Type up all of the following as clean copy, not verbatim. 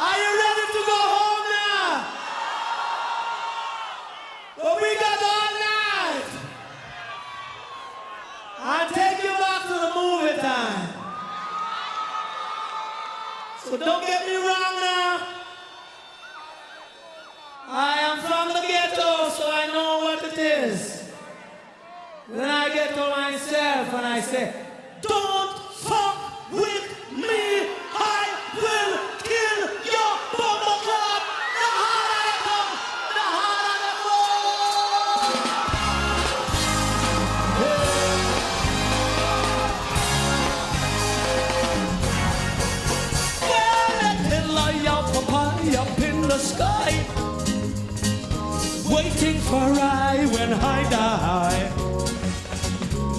Are you ready to go home now? Well, we got all night. I'll take you back to the movie time. So don't get me wrong now. I am from the ghetto, so I know what it is. When I get to myself and I say, don't fuck with me, I will kill your bumble club. The harder they come, the harder they fall. Well, let me lie up high up in the sky, waiting for I when I die.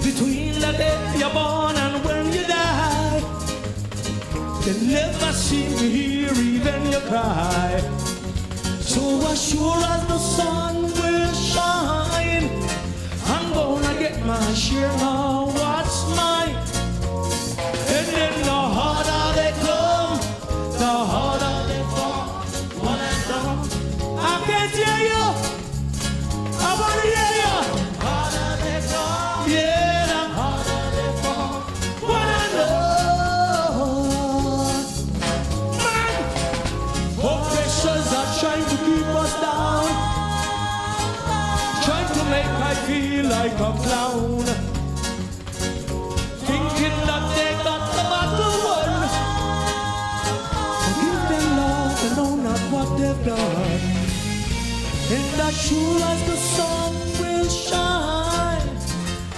Between the day you're born and when you die, they never seem to hear even you cry. So as sure as the sun will shine, I'm gonna get my share of what's mine. And then the harder they come, the harder they fall. One and done. I can't hear you. I wanna hear you. Harder they come, yeah, the harder they fall. One and done. Man, oppressors are trying to keep us down, trying to make I feel like a clown, thinking that they got the battle won. Forgive them, Lord, they know not what they've done. And as sure as the sun will shine,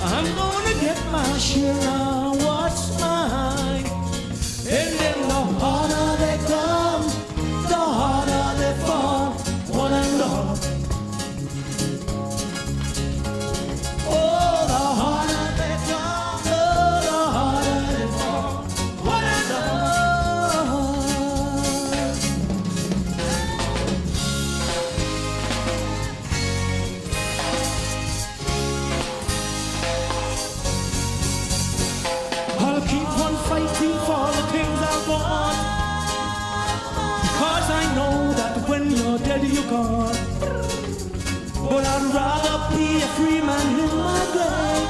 I'm gonna get my share of what's mine. And then the harder they come, the harder they fall. One and all. Oh, the harder they come, oh, the harder they fall. One and all. I'll keep on fighting for the things I want, because I know that when you're dead you're gone. But I'd rather be a free man in my grave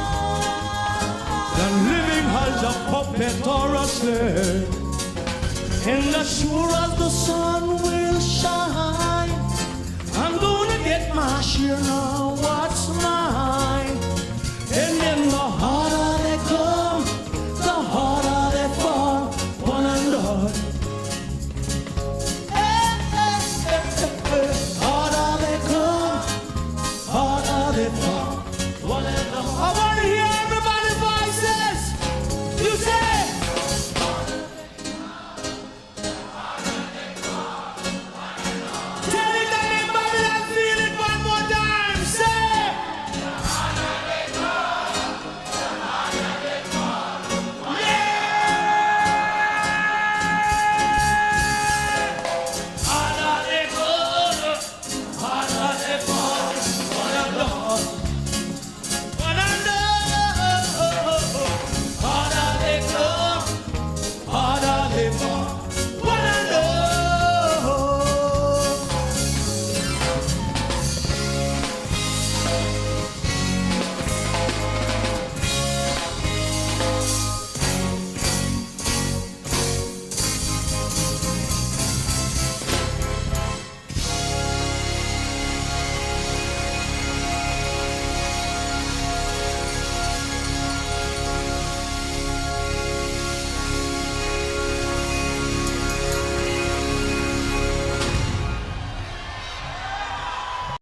than living as a puppet or a slave. And as sure as the sun will shine, I'm gonna get my share now.